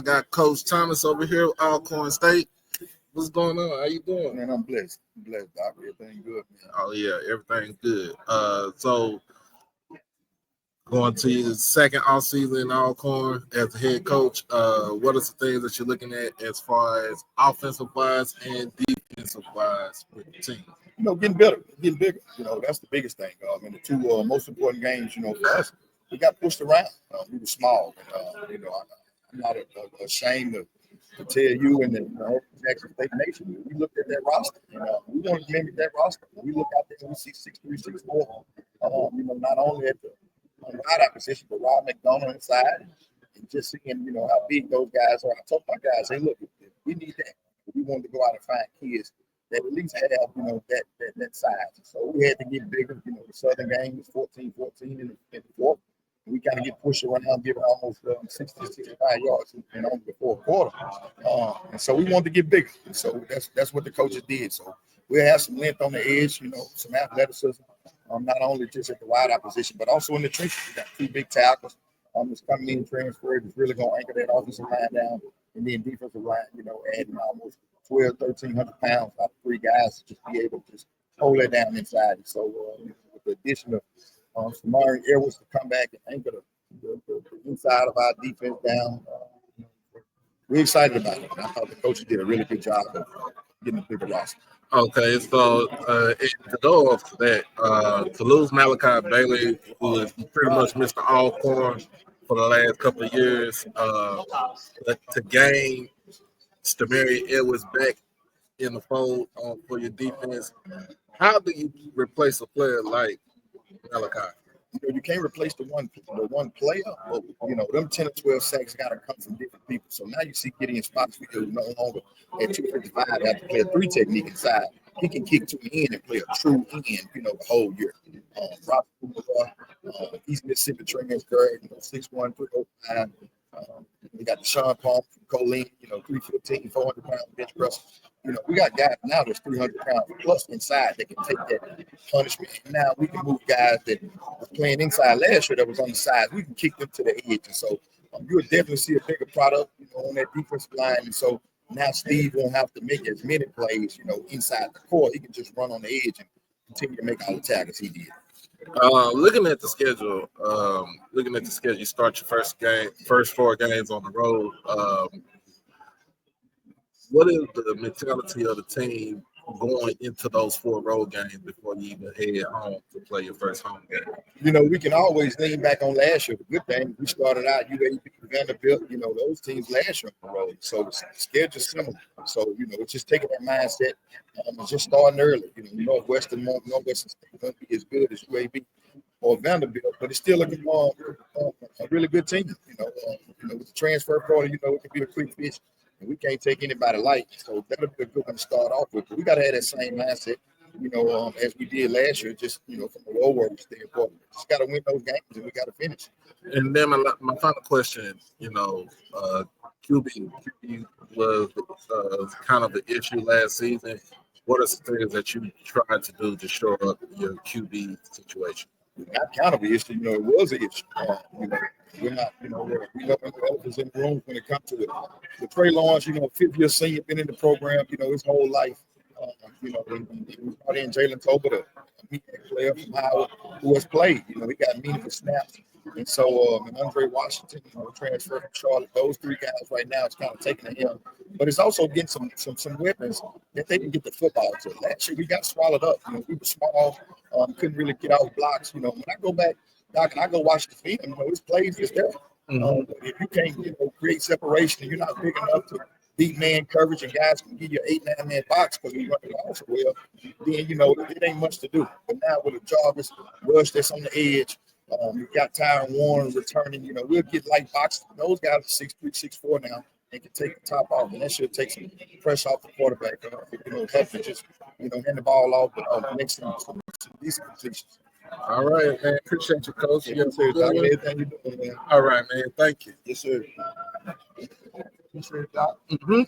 I got Coach Thomas over here with Alcorn State. What's going on? How you doing? Man, I'm blessed. Doc. Everything good, man. Oh yeah, everything good. So going to your second off season in Alcorn as a head coach. What are some things that you're looking at as far as offensive wise and defensive wise with the team? Getting better, getting bigger. That's the biggest thing. And the two most important games, for us, we got pushed around. We were small, and I'm not ashamed to tell you and the Jackson State Nation. We looked at that roster. We want to mimic that roster. When we look out there and we see 6'3", 6'4", not only at the wide out position, but Rob McDonald inside, and just seeing, how big those guys are. I told my guys, hey, look, we need that. We wanted to go out and find kids that at least have, that size. So we had to get bigger. The Southern game was 14-14 in the fourth. We kind of get pushed around, giving almost 60, 65 yards in only the fourth quarter. And so we wanted to get bigger. And so that's what the coaches did. So we'll have some length on the edge, some athleticism, not only just at the wide out position, but also in the trenches. We got two big tackles that's coming in transferred. It's really going to anchor that offensive line down. And then defensive line, adding almost 1,300 pounds out of three guys to just be able to just hold that down inside. And so with the addition of Samari Edwards to come back and anchor the inside of our defense down, we're excited about it. And I thought the coaches did a really good job of getting a bigger roster. Okay, so to go off that, to lose Malachi Bailey, who is pretty much Mr. Alcorn for the last couple of years, to gain Samari Edwards back in the fold for your defense, how do you replace a player like Malachi? You can't replace the one player, but them 10 or 12 sacks got to come from different people. So now you see Gideon Spots who no longer at 255 have to play a 3 technique inside. He can kick to the end and play a true end, the whole year. East Mississippi transfer, 6'1", 305. We got Deshaun Palm from Colleen, 315, 400 pound bench press. We got guys now that's 300 pounds plus inside that can take that punishment. And now we can move guys that was playing inside last year that was on the side. We can kick them to the edge. And so you'll definitely see a bigger product, on that defensive line. And so now Steve won't have to make as many plays, inside the court. He can just run on the edge and continue to make all the tackles he did. Looking at the schedule, you start your first 4 games on the road. What is the mentality of the team going into those 4 road games before you even head home to play your first home game? We can always lean back on last year. The good thing, we started out UAB, Vanderbilt, those teams last year on the road. So the schedule's similar. So, it's just taking that mindset and just starting early. Northwestern State won't be as good as UAB or Vanderbilt, but it's still a really good team. With the transfer portal, it can be a quick fish. And we can't take anybody light. So that'll be a good one to start off with. But we got to have that same mindset, as we did last year, just, from the road work standpoint. Just got to win those games and we got to finish. And then my final question, QB was kind of the issue last season. What are some things that you tried to do to shore up your QB situation? Not kind of an issue, it was an issue. We're not, we know the elephants in the room when it comes to it. The Trey Lawrence, 5th-year senior, been in the program, his whole life. We brought in Jalen Tolbert, a player from Howard who has played. He got meaningful snaps. And so, and Andre Washington, transferred from Charlotte. Those 3 guys right now, it's kind of taking to him. But it's also getting some weapons that they can get the football to. Last year, we got swallowed up. We were small, couldn't really get off blocks. When I go back, Doc, and I go watch the film, his plays is there. If you can't, create separation, and you're not big enough to beat man coverage and guys can give you an 8-9 man box because we run it also well, then, it ain't much to do. But now with a Jarvis rush that's on the edge, we've got Tyron Warren returning, we'll get light boxes. Those guys are 6'3", 6'4" now. They can take the top off, and that should take some pressure off the quarterback. Help to just, hand the ball off, but make some decent completions. All right, man. Appreciate you, Coach. Yes, sir. Everything you're doing, man. All right, man. Thank you. Yes, sir. Yes, sir, Doc. Mm-hmm.